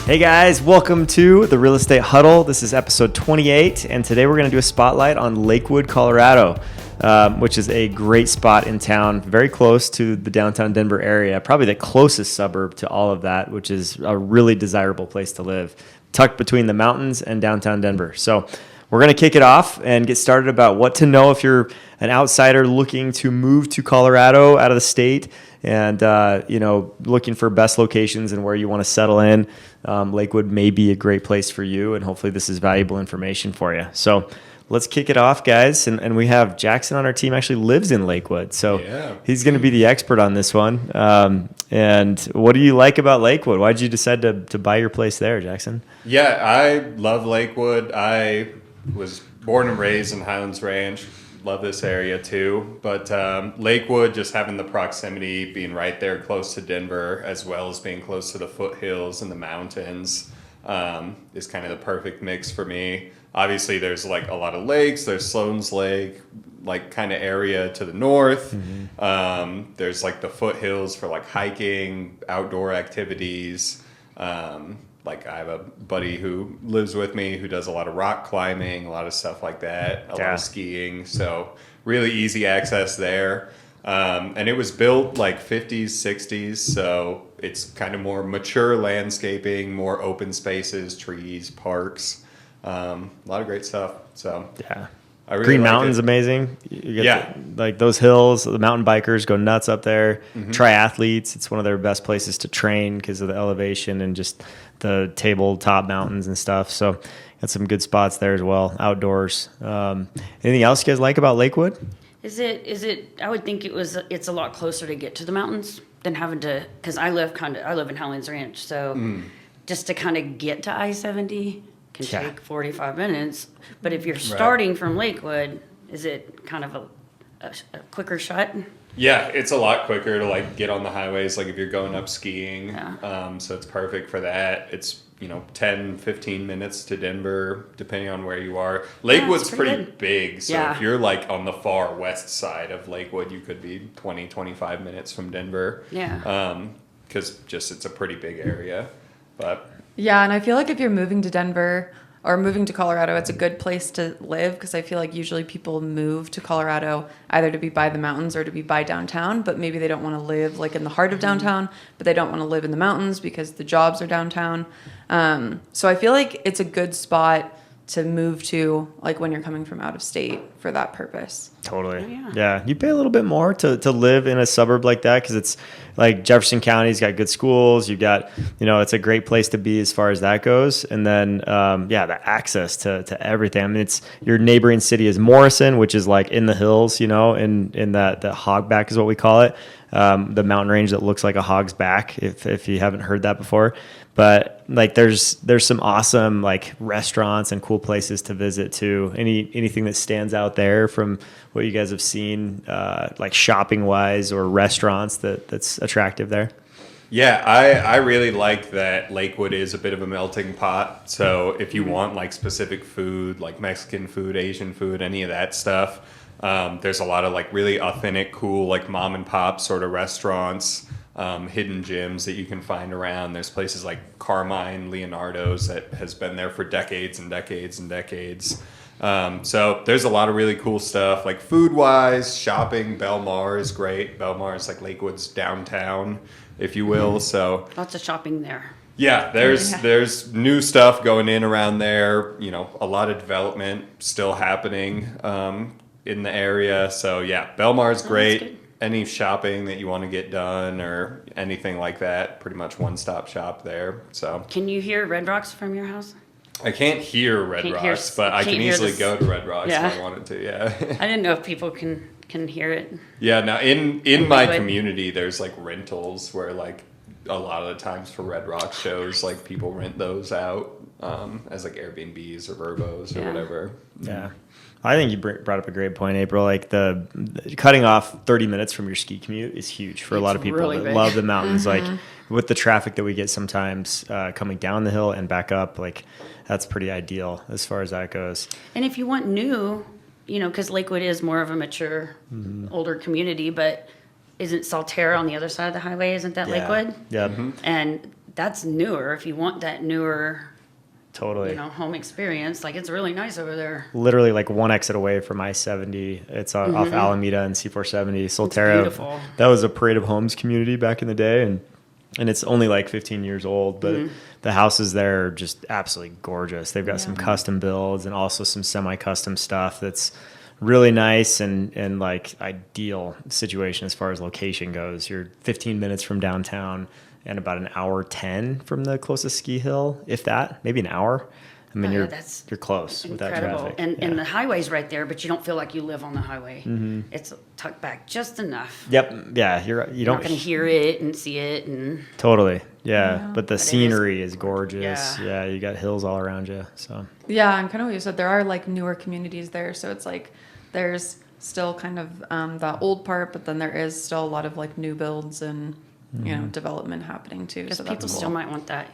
Hey guys, welcome to the Real Estate Huddle. This is episode 28, and today we're going to do a spotlight on Lakewood, Colorado, which is a great spot in town, very close to the downtown Denver area, probably the closest suburb to all of that, which is a really desirable place to live, tucked between the mountains and downtown Denver. So we're going to kick it off and get started about what to know if you're an outsider looking to move to Colorado out of the state and, looking for best locations and where you want to settle in. Lakewood may be a great place for you, and hopefully this is valuable information for you. So let's kick it off, guys. And we have Jackson on our team actually lives in Lakewood. So he's going to be the expert on this one. And what do you like about Lakewood? Why did you decide to buy your place there, Jackson? Yeah, I love Lakewood. I was born and raised in Highlands Ranch. Love this area too. But Lakewood, just having the proximity, being right there close to Denver, as well as being close to the foothills and the mountains, is kind of the perfect mix for me. Obviously, there's like a lot of lakes. There's Sloan's Lake, like kind of area to the north. Mm-hmm. There's like the foothills for like hiking, outdoor activities. Like I have a buddy who lives with me who does a lot of rock climbing, a lot of stuff like that, a lot of skiing. So really easy access there. And it was built like 50s, 60s. So it's kind of more mature landscaping, more open spaces, trees, parks, a lot of great stuff. So yeah. I really Green like Mountain's it. amazing. You get Yeah. like those hills, the mountain bikers go nuts up there. Mm-hmm. Triathletes, it's one of their best places to train because of the elevation and just the tabletop mountains and stuff. So got some good spots there as well, outdoors. Anything else you guys like about Lakewood? Is it? I would think it's a lot closer to get to the mountains than having to, because I live in Highlands Ranch, so just to kind of get to I-70 can take 45 minutes. But if you're starting from Lakewood, is it kind of a quicker shot? Yeah, it's a lot quicker to like get on the highways, like if you're going up skiing. Yeah. So it's perfect for that. It's 10, 15 minutes to Denver, depending on where you are. Lakewood's pretty big, so if you're like on the far west side of Lakewood, you could be 20, 25 minutes from Denver. Yeah. Because it's a pretty big area. But yeah, and I feel like if you're moving to Denver or moving to Colorado, it's a good place to live because I feel like usually people move to Colorado either to be by the mountains or to be by downtown, but maybe they don't want to live like in the heart of downtown, but they don't want to live in the mountains because the jobs are downtown. So I feel like it's a good spot to move to, like when you're coming from out of state for that purpose. Totally. Yeah. You pay a little bit more to live in a suburb like that because it's like Jefferson County's got good schools. You've got, it's a great place to be as far as that goes. And then, the access to everything. I mean, it's your neighboring city is Morrison, which is like in the hills, in that hogback is what we call it. The mountain range that looks like a hog's back, if you haven't heard that before. But like there's some awesome like restaurants and cool places to visit too. Anything that stands out there from what you guys have seen, like shopping wise or restaurants that's attractive there? yeah, I really like that Lakewood is a bit of a melting pot. So if you want like specific food, like Mexican food, Asian food, any of that stuff, there's a lot of like really authentic, cool, like mom and pop sort of restaurants, hidden gems that you can find around. There's places like Carmine Leonardo's that has been there for decades and decades and decades. So there's a lot of really cool stuff, like food-wise, shopping. Belmar is great. Belmar is like Lakewood's downtown, if you will. So Lots of shopping there. yeah, there's new stuff going in around there. A lot of development still happening in the area. So yeah, Belmar's great. Any shopping that you want to get done or anything like that, pretty much one-stop shop there. So Can you hear Red Rocks from your house? I can't hear Red Rocks, but I can easily go to Red Rocks if I wanted to. Yeah. I didn't know if people can hear it. Yeah. Now in my community, there's like rentals where like a lot of the times for Red Rock shows, like people rent those out as like Airbnbs or Verbos or whatever. Yeah. I think you brought up a great point, April. Like the cutting off 30 minutes from your ski commute is huge for a lot of people really that big. love the mountains. Like with the traffic that we get sometimes coming down the hill and back up, like that's pretty ideal as far as that goes. And if you want new, because Lakewood is more of a mature, older community, but isn't Solterra on the other side of the highway? Isn't that Lakewood? Yeah. And that's newer. If you want that newer, Totally. home experience, like it's really nice over there. Literally like one exit away from I-70. It's off Alameda and C470. Solterra. beautiful. That was a Parade of Homes community back in the day, and it's only like 15 years old, but the houses there are just absolutely gorgeous. They've got some custom builds and also some semi-custom stuff that's really nice and like ideal situation as far as location goes. You're 15 minutes from downtown and about an hour 10 from the closest ski hill, if that, maybe an hour. I mean, you're close without Incredible. traffic. And the highway's right there, but you don't feel like you live on the highway. It's tucked back just enough. Yep. Yeah. You You're don't not going to hear it and see it. And totally. Yeah. But the But it scenery is gorgeous. Yeah. Yeah. You got hills all around you. So Yeah, and kind of what you said, there are like newer communities there, so it's like there's still kind of the old part, but then there is still a lot of like new builds and development happening too. because So people that's still cool. might want that,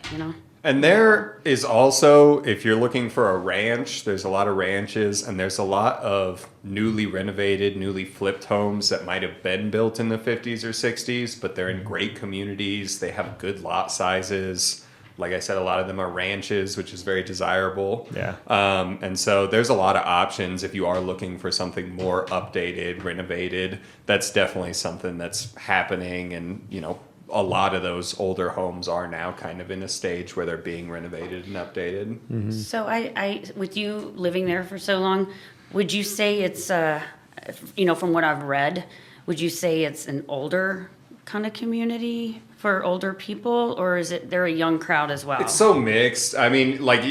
And there is also, if you're looking for a ranch, there's a lot of ranches, and there's a lot of newly renovated, newly flipped homes that might have been built in the 50s or 60s, but they're in great communities. They have good lot sizes. Like I said, a lot of them are ranches, which is very desirable. Yeah. And so there's a lot of options if you are looking for something more updated, renovated. That's definitely something that's happening, and a lot of those older homes are now kind of in a stage where they're being renovated and updated. So I with you living there for so long, would you say it's, from what I've read, would you say it's an older kind of community for older people, or is it they're a young crowd as well? It's so mixed. I mean, like,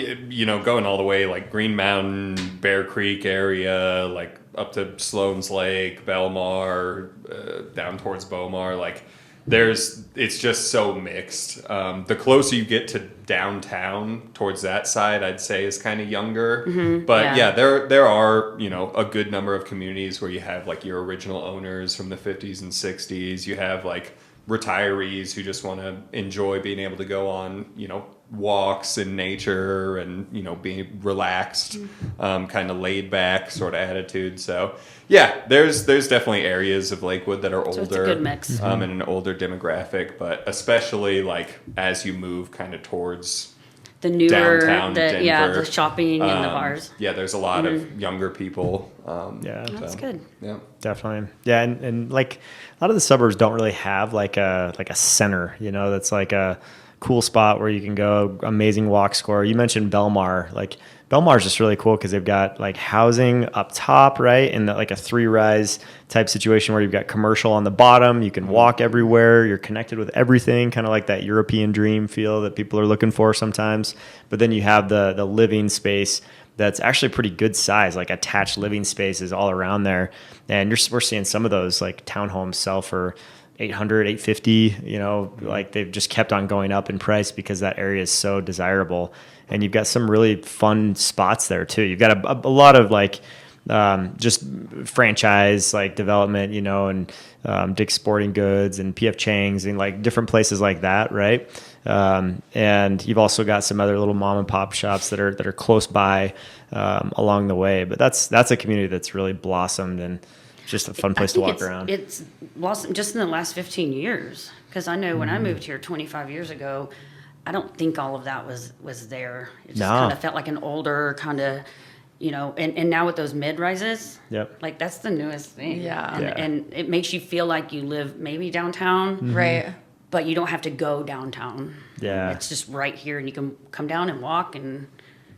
going all the way like Green Mountain, Bear Creek area, like up to Sloan's Lake, Belmar, down towards Beaumar, like it's just so mixed. The closer you get to downtown towards that side, I'd say is kind of younger. But yeah, there are, a good number of communities where you have like your original owners from the 50s and 60s. You have like retirees who just want to enjoy being able to go on, walks in nature and, being relaxed, kind of laid back sort of attitude. So yeah, there's definitely areas of Lakewood that are older. So it's a good mix. And an older demographic, but especially like as you move kind of towards The newer, downtown Denver, the shopping and the bars. Yeah, there's a lot of younger people. yeah. That's good. Yeah. Definitely. Yeah. And like a lot of the suburbs don't really have like a center, that's like a cool spot where you can go, amazing walk score. You mentioned Belmar. Like Belmar is just really cool because they've got like housing up top, right? And like a 3-rise type situation where you've got commercial on the bottom. You can walk everywhere. You're connected with everything, kind of like that European dream feel that people are looking for sometimes. But then you have the living space that's actually pretty good size, like attached living spaces all around there. And we're seeing some of those like townhomes sell for $800, $850, like they've just kept on going up in price because that area is so desirable. And you've got some really fun spots there too. You've got a lot of like just franchise like development, and Dick's Sporting Goods and PF Chang's and like different places like that, right? And you've also got some other little mom and pop shops that are close by along the way. But that's a community that's really blossomed and just a fun place to walk around. It's blossomed just in the last 15 years. Because I know when I moved here 25 years ago, I don't think all of that was there. It just kind of felt like an older kind of, and now with those mid-rises, Yep. like that's the newest thing. Yeah. And it makes you feel like you live maybe downtown, Right. but you don't have to go downtown. Yeah. It's just right here, and you can come down and walk and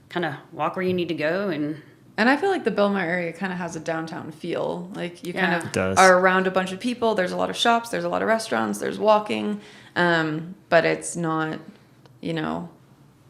kind of walk where you need to go. And I feel like the Belmar area kind of has a downtown feel. Like you Yeah. kind of It does. are around a bunch of people. There's a lot of shops. There's a lot of restaurants. There's walking. But it's not, Not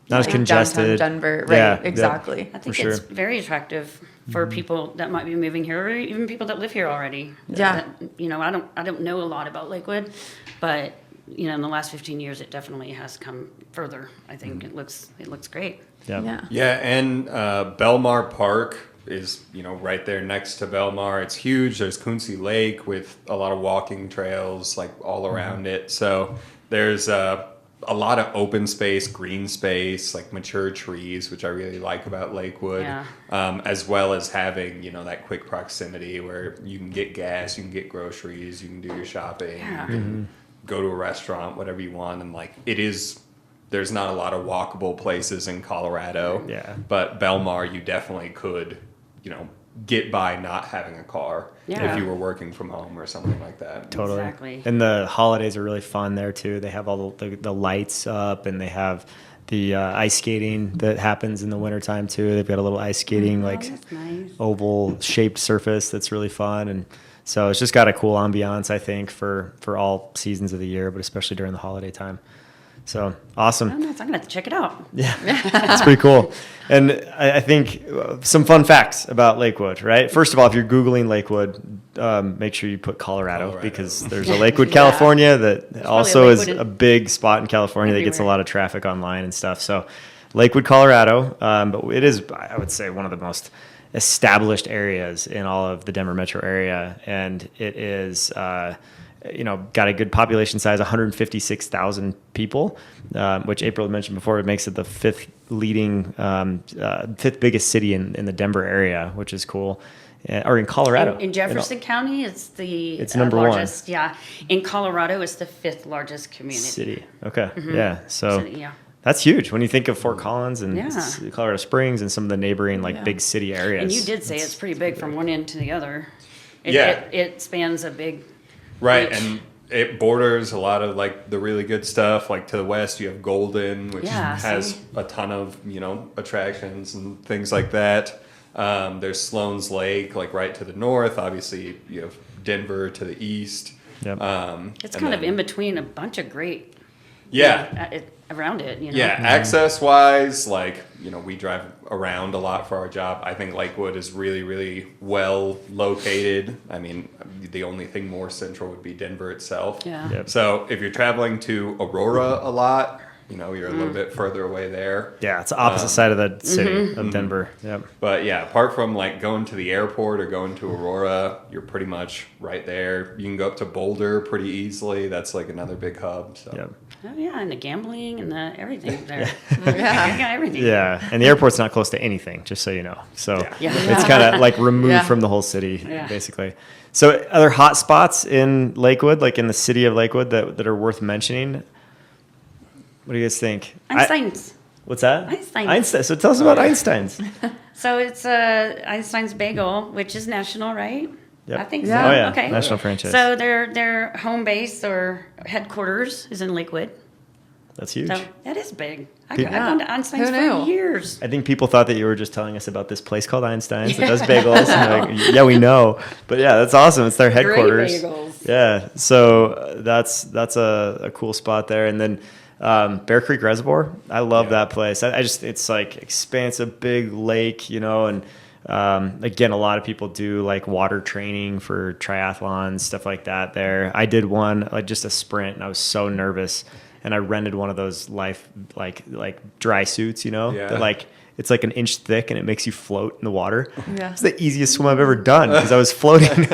as like congested. downtown Denver. Right. Yeah, Exactly. I think For it's sure. very attractive for people that might be moving here, or even people that live here already. Yeah. I don't know a lot about Lakewood, but in the last 15 years, it definitely has come further. I think it looks great. Yeah. Yeah. Yeah, and Belmar Park is, right there next to Belmar. It's huge. There's Coonsey Lake with a lot of walking trails like all around it. So there's a lot of open space, green space, like mature trees, which I really like about Lakewood, Yeah. as well as having, that quick proximity where you can get gas, you can get groceries, you can do your shopping, Yeah. you can go to a restaurant, whatever you want. And like, it is there's not a lot of walkable places in Colorado. Yeah. But Belmar, you definitely could, get by not having a car Yeah. if you were working from home or something like that. Totally. Exactly. And the holidays are really fun there too. They have all the lights up, and they have the ice skating that happens in the wintertime too. They've got a little ice skating, like that's nice. oval shaped surface that's really fun. And so it's just got a cool ambiance, I think, for all seasons of the year, but especially during the holiday time. So awesome. Oh, nice. I'm gonna have to check it out. Yeah, it's pretty cool. And I think some fun facts about Lakewood, right? First of all, if you're Googling Lakewood, make sure you put Colorado, because there's a Lakewood, California that also is a big spot in California that gets a lot of traffic online and stuff. So Lakewood, Colorado, but it is, I would say, one of the most established areas in all of the Denver metro area. And it is... got a good population size, 156,000 people, which April had mentioned before. It makes it the fifth biggest city in the Denver area, which is cool. Or in Colorado. In Jefferson County, it's number largest, one. Yeah. In Colorado, it's the 5th largest community. City. Okay. Yeah. So City, yeah. that's huge when you think of Fort Collins and Yeah. Colorado Springs and some of the neighboring big city areas. And you did say it's pretty big from one end to the other. Yeah. It spans a big... Right, reach. and it borders a lot of like the really good stuff. Like to the west, you have Golden, which has a ton of attractions and things like that. There's Sloan's Lake, like right to the north. Obviously, you have Denver to the east. Yep. It's kind of in between a bunch of great... around it, Yeah, access wise, like we drive around a lot for our job. I think Lakewood is really, really well located. I mean, the only thing more central would be Denver itself. Yeah. Yep. So if you're traveling to Aurora a lot, you're a little bit further away there. Yeah, it's the opposite side of the city of Denver. Yep. But yeah, apart from like going to the airport or going to Aurora, you're pretty much right there. You can go up to Boulder pretty easily. That's like another big hub. So. Yep. Oh, yeah, and the gambling and the everything there. Yeah. You got everything. Yeah, and the airport's not close to anything, just so you know. So Yeah. it's kind of like removed from the whole city, basically. So other hot spots in Lakewood, like in the city of Lakewood, that are worth mentioning? What do you guys think? Einstein's. What's that? Einstein's. So tell us about Einstein's. So it's Einstein's Bagel, which is national, right? Yep. I think Yeah. so. Oh, yeah. Okay. National franchise. So their home base or headquarters is in Lakewood. That's huge. So that is big. I've People- gone to Einstein's Who knew? for years. I think people thought that you were just telling us about this place called Einstein's that does bagels. And like, yeah, we know. But yeah, that's awesome. It's their headquarters. Great bagels. Yeah. So that's a cool spot there. And then Bear Creek Reservoir. I love that place. It's like expansive, big lake, and again, a lot of people do like water training for triathlons, stuff like that there. I did one, like just a sprint, and I was so nervous. And I rented one of those like dry suits, that like it's like an inch thick and it makes you float in the water. Yeah. It's the easiest swim I've ever done because I was floating.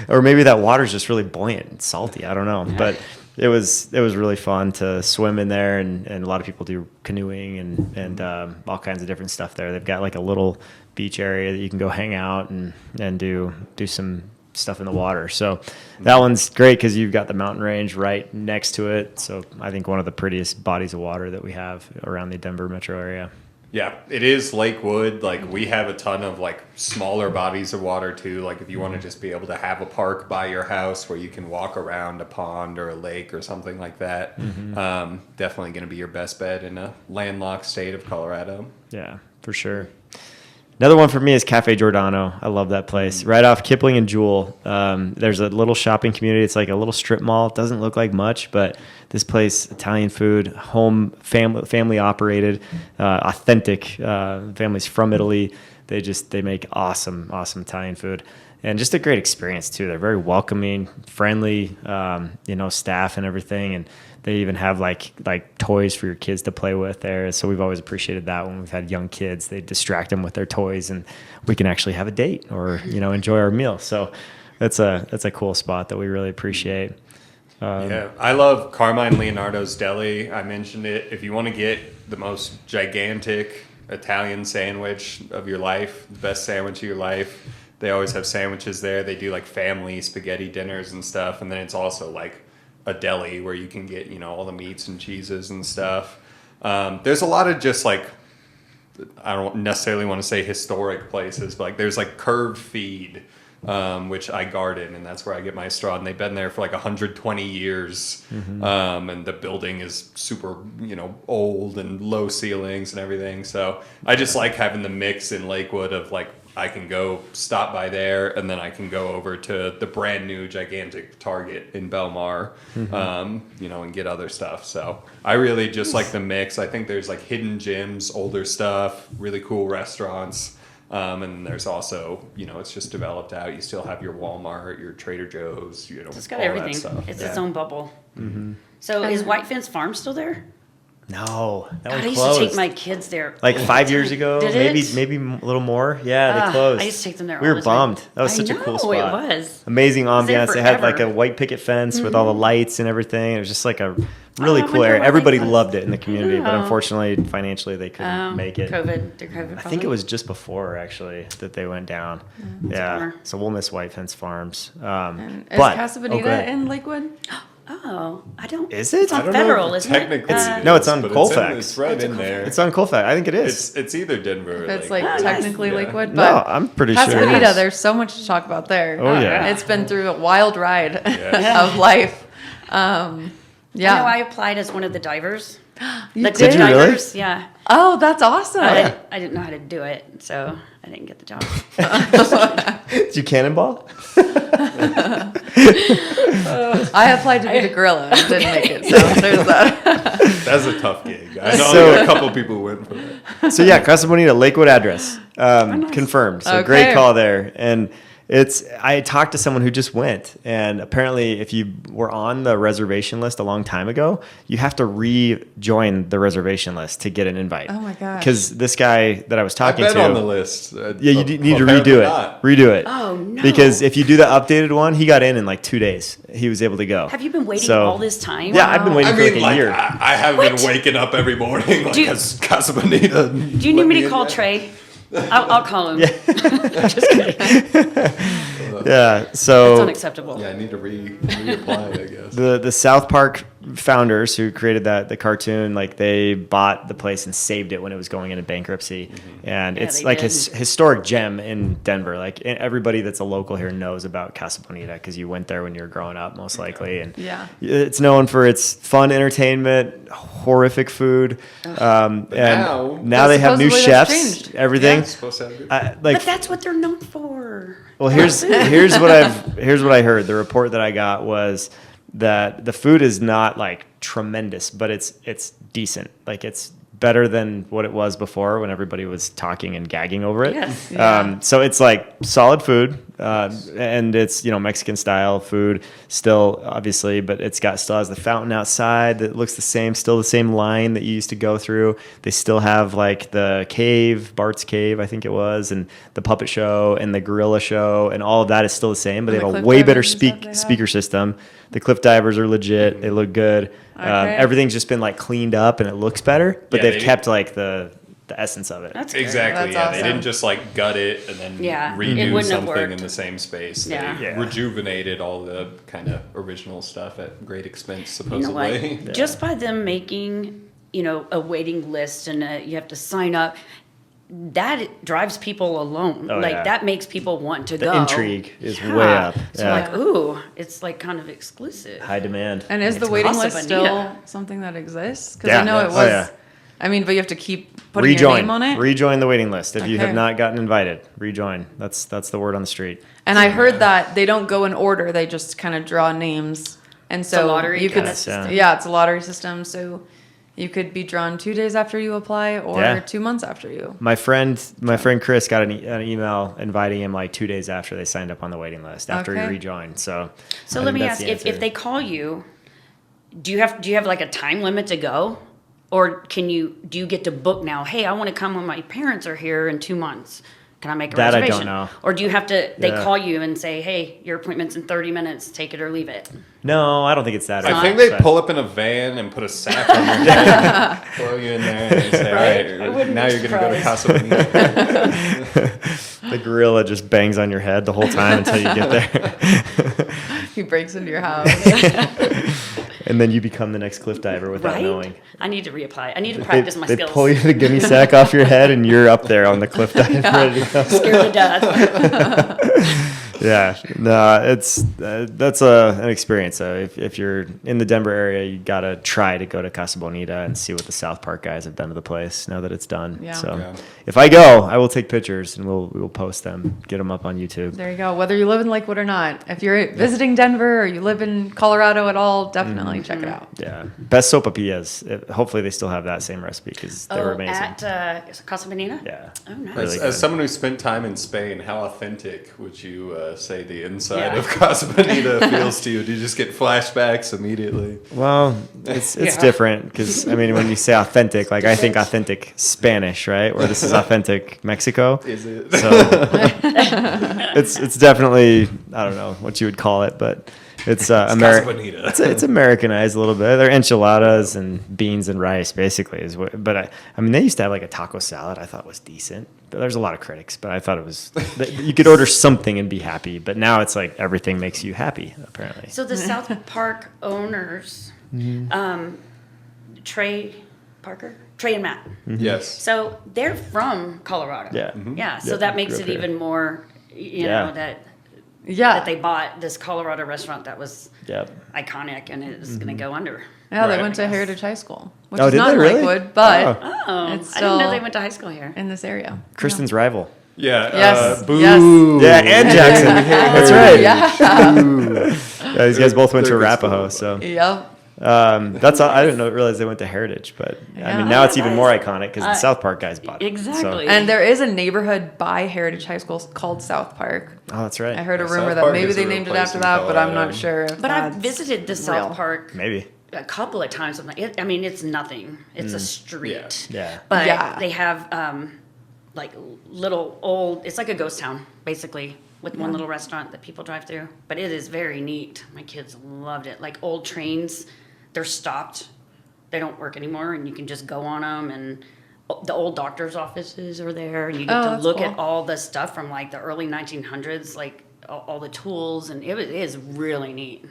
Or maybe that water's just really buoyant and salty. I don't know, but it was really fun to swim in there, and a lot of people do canoeing and all kinds of different stuff there. They've got like a little beach area that you can go hang out and do some stuff in the water. So that one's great because you've got the mountain range right next to it. So I think one of the prettiest bodies of water that we have around the Denver metro area. Yeah, it is Lakewood. Like we have a ton of like smaller bodies of water too. Like if you want to just be able to have a park by your house where you can walk around a pond or a lake or something like that, definitely going to be your best bet in a landlocked state of Colorado. Yeah, for sure. Another one for me is Cafe Giordano. I love that place. Right off Kipling and Jewel. There's a little shopping community. It's like a little strip mall. It doesn't look like much, but this place, Italian food, home, family operated, authentic families from Italy. They make awesome Italian food. And just a great experience too. They're very welcoming, friendly, staff and everything. And they even have like toys for your kids to play with there. So we've always appreciated that when we've had young kids. They distract them with their toys, and we can actually have a date or enjoy our meal. So that's a cool spot that we really appreciate. Yeah, I love Carmine Leonardo's Deli. I mentioned it. If you want to get the most gigantic Italian sandwich of your life, the best sandwich of your life, they always have sandwiches there. They do like family spaghetti dinners and stuff, and then it's also like a deli where you can get, all the meats and cheeses and stuff. There's a lot of just like, I don't necessarily want to say historic places, but like there's like Curved Feed, which I garden, and that's where I get my straw. And they've been there for like 120 years. And the building is super, old and low ceilings and everything. So I just like having the mix in Lakewood of like, I can go stop by there, and then I can go over to the brand new gigantic Target in Belmar, and get other stuff. So I really just like the mix. I think there's like hidden gems, older stuff, really cool restaurants. And there's also, it's just developed out. You still have your Walmart, your Trader Joe's, It's got all that everything. stuff. It's its own bubble. So is White Fence Farm still there? No, that God, one I used closed. to take my kids there. Like all 5 the years time. ago, Did maybe a little more. Yeah, they closed. I used to take them there We all were the time. bummed. That was such a cool spot. It was. Amazing was there ambiance. They had like a forever. white picket fence with all the lights and everything. It was just like a really I cool wonder area. why they Everybody closed. loved it in the community, but Oh. unfortunately, financially, they couldn't make it. COVID. Through COVID. I think probably. it was just before actually that they went down. a Yeah, bummer. so we'll miss White Fence Farms. And is But Casa oh, Bonita go ahead. in Lakewood? Oh, I don't. Is it? It's I on don't know Federal, if isn't it? technically it No, is, it's on but Colfax. It's right in there. It's on Colfax. I think it is. It's either Denver or It's like nice. technically Yeah. Lakewood, No, but I'm pretty Casa sure. it Bonita, is. there's so much to talk about there. Oh, yeah. It's been through a wild ride Yeah. of life. I know Yeah. I applied as one of the divers. You The did? Did you really? divers, yeah. Oh, that's awesome. I didn't know how to do it, so I didn't get the job. Did you cannonball? I applied to be the gorilla and didn't make it, so there's that. That's a tough gig. I know So- a couple people went for that. So yeah, Casa Bonita, Lakewood address, confirmed. So Okay. great call there. And I talked to someone who just went, and apparently if you were on the reservation list a long time ago, you have to rejoin the reservation list to get an invite. Oh my gosh. Because this guy that I was I've talking been to, on the list. yeah, you need to Apparently redo it. not. Redo it. Oh, no. Because if you do the updated one, he got in like 2 days. He was able to go. Have you been waiting So- all this time? Yeah, I've been waiting I for mean, like a like, year. I have What? been waking up every morning like Do you- as Casa Bonita. Do you need me to call Trey? I'll call him. Just kidding. Yeah. It's So unacceptable. Yeah, I need to reapply, I guess. the South Park founders who created the cartoon, like they bought the place and saved it when it was going into bankruptcy, and Yeah, it's they like a did. historic gem in Denver. Like everybody that's a local here knows about Casa Bonita because you went there when you were growing up, most likely. And Yeah. it's known for its fun entertainment, horrific food, and now- now they have new Supposedly that's chefs. changed. Everything. It's supposed to have good. Like But that's what they're known for. well, here's what I heard. The report that I got was that the food is not like tremendous, but it's decent. Like it's better than what it was before when everybody was talking and gagging over it. Yes. Yeah. So it's like solid food, and it's Mexican style food still, obviously, but still has the fountain outside that looks the same, still the same line that you used to go through. They still have like the cave, Bart's Cave, I think it was, and the puppet show and the gorilla show, and all of that is still the same, but And they the have a cliff way better divers and stuff they have? speaker system. The cliff divers are legit. They look good. Okay. Everything's just been like cleaned up and it looks better, but Yeah, they've they- kept like the essence of it. That's good. Exactly. That's Yeah, awesome. they didn't just like gut it and then Yeah, it redo wouldn't have something in worked. the same space. Yeah. They Yeah. rejuvenated all the kind of original stuff at great expense, You know supposedly. what? Just by them making, a waiting list and you have to sign up, that drives people alone. Oh, like yeah. that makes people want to The go. intrigue is Yeah. way up. So Yeah. like, ooh, it's like kind of exclusive. High demand. And is It's the waiting Casa list Bonita. still something that exists? Because Yeah. I know it Oh, was. yeah. I mean, but you have to keep putting your Rejoin. name on it. Rejoin the waiting list. If you have Okay. not gotten invited, rejoin. That's the word on the street. And I heard that they don't go in order; they just kind of draw names, and so a lottery you could. kinda system. Yeah, it's a lottery system. So you could be drawn 2 days after you apply, or Yeah. 2 months after you. My friend Chris got an email inviting him like 2 days after they signed up on the waiting list after he Okay. rejoined. So So I let think me that's ask, the if answer. they call you, do you have like a time limit to go? Or do you get to book now? Hey, I want to come when my parents are here in 2 months. Can I make a That I don't reservation? know. Or do you have to, they Yeah. call you and say, hey, your appointment's in 30 minutes, take it or leave it? No, I don't think it's that. I think advanced, they but- pull up in a van and put a sack on your head, throw you in there, and they say, Right? I all right, wouldn't now be you're going to go to surprised. Casa Bonita. the gorilla just bangs on your head the whole time until you get there. He breaks into your house. And then you become the next cliff diver without Right? knowing. I need to reapply. I need to practice my They skills. pull you the gimme sack off your head, and you're up there on the cliff dive, ready to go. Scared to death. Yeah, no, that's an experience. So if you're in the Denver area, you gotta try to go to Casa Bonita and see what the South Park guys have done to the place. Now that it's done, Yeah. so Yeah. if I go, I will take pictures and we will post them, get them up on YouTube. There you go. Whether you live in Lakewood or not, if you're visiting Denver or you live in Colorado at all, definitely check it out. Yeah, best sopapillas. Hopefully, they still have that same recipe because they were amazing. At Casa Bonita? Yeah. Oh, nice. Really As good. someone who spent time in Spain, how authentic would you say the inside Yeah. of Casa Bonita feels to you? Do you just get flashbacks immediately? Well, it's Yeah. different because I mean, when you say authentic, like I think authentic Spanish, right? Where this is authentic Mexico. Is it? So it's definitely, I don't know what you would call it, but it's Casa American. Bonita. It's Americanized a little bit. They're enchiladas and beans and rice, basically. But I mean, they used to have like a taco salad. I thought was decent. But there's a lot of critics, but I thought it was you could order something and be happy. But now it's like everything makes you happy, apparently. So the South Park owners, Trey and Matt. Yes. So they're from Colorado. Yeah. Yeah. So Yep, that makes grew it up here. even more, you Yeah. know, that Yeah. they bought this Colorado restaurant that was Yep. iconic and it is going to go under. Yeah, they Right. went to Heritage High School, which Oh, is did not they in really? Lakewood, but Oh, It's I didn't know still- they went to high school here. in this area. Kristen's rival. Yeah. Yes, Boo. yes. Yeah, and Jackson. That's right. Yeah. Boo. Yeah, these guys both went to They're good Arapahoe, schools. so Yep. that's all. I didn't realize they went to Heritage, but I Yeah. mean now it's even Nice. more iconic because the South Park guys bought it. Exactly. And there is a neighborhood by Heritage High School called South Park. Oh, that's right. I heard a Yeah, rumor South that Park maybe is they a real named it place after in that, but I'm Colorado. not sure. If But I've that's visited the real. South Park Maybe. a couple of times. I mean, it's nothing. It's a street. Yeah. But Yeah. they have like little old. It's like a ghost town, basically, with one little restaurant that people drive through. But it is very neat. My kids loved it. Like old trains, they're stopped. They don't work anymore, and you can just go on them. And the old doctor's offices are there, and you get Oh, to that's look cool. at all the stuff from like the early 1900s, like all the tools, and it is really neat.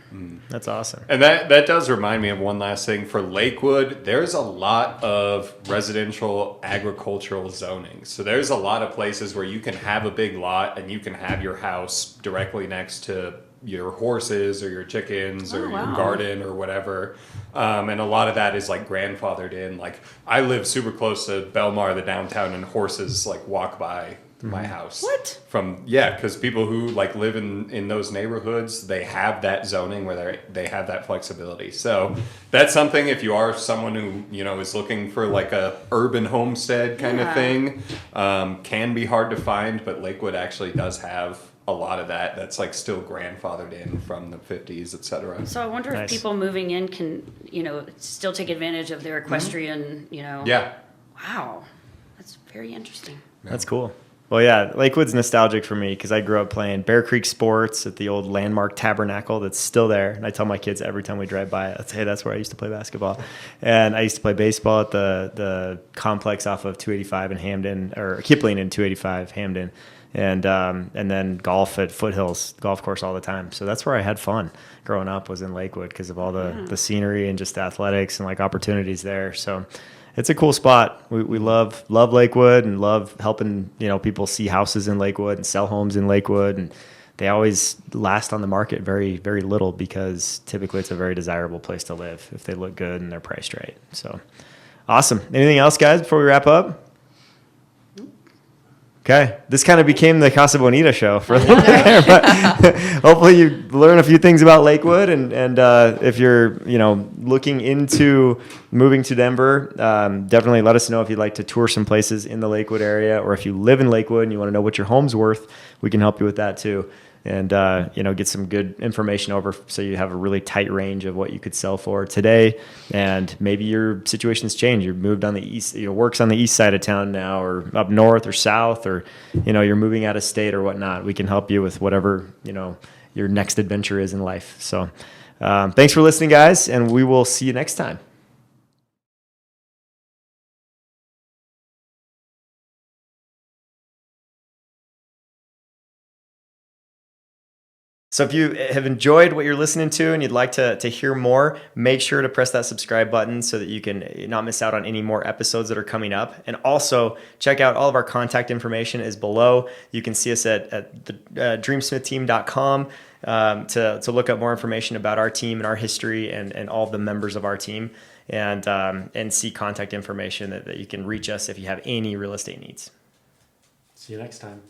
That's awesome. And that does remind me of one last thing. For Lakewood, there's a lot of residential agricultural zoning. So there's a lot of places where you can have a big lot and you can have your house directly next to your horses or your chickens or Oh, your wow. garden or whatever. And a lot of that is like grandfathered in. Like I live super close to Belmar, the downtown, and horses like walk by my house. What? Because people who like live in those neighborhoods, they have that zoning where they have that flexibility. So that's something if you are someone who is looking for like a urban homestead kind of Yeah. thing, can be hard to find, but Lakewood actually does have a lot of that. That's like still grandfathered in from the 50s, etc. So I wonder Nice. if people moving in can, still take advantage of their equestrian, Yeah. Wow. That's very interesting. That's cool. Well, yeah, Lakewood's nostalgic for me because I grew up playing Bear Creek Sports at the old Landmark Tabernacle that's still there. And I tell my kids every time we drive by it, hey, that's where I used to play basketball. And I used to play baseball at the complex off of 285 in Hamden, or Kipling in 285 Hamden. And then golf at Foothills Golf Course all the time. So that's where I had fun growing up, was in Lakewood because of all the scenery and just athletics and like opportunities there. So it's a cool spot. We love Lakewood and love helping people see houses in Lakewood and sell homes in Lakewood, and they always last on the market very, very little because typically it's a very desirable place to live if they look good and they're priced right. So awesome. Anything else, guys, before we wrap up? Okay, this kind of became the Casa Bonita show for a little bit there, but hopefully you learn a few things about Lakewood, and if you're looking into moving to Denver, definitely let us know if you'd like to tour some places in the Lakewood area, or if you live in Lakewood and you want to know what your home's worth, we can help you with that too. And get some good information over so you have a really tight range of what you could sell for today. And maybe your situation's changed. You've moved on the east, work's on the east side of town now, or up north or south, or you're moving out of state or whatnot. We can help you with whatever your next adventure is in life. So thanks for listening, guys, and we will see you next time. So if you have enjoyed what you're listening to and you'd like to hear more, make sure to press that subscribe button so that you can not miss out on any more episodes that are coming up. And also check out all of our contact information is below. You can see us at the dreamsmithteam.com to look up more information about our team and our history and all of the members of our team and see contact information that you can reach us if you have any real estate needs. See you next time.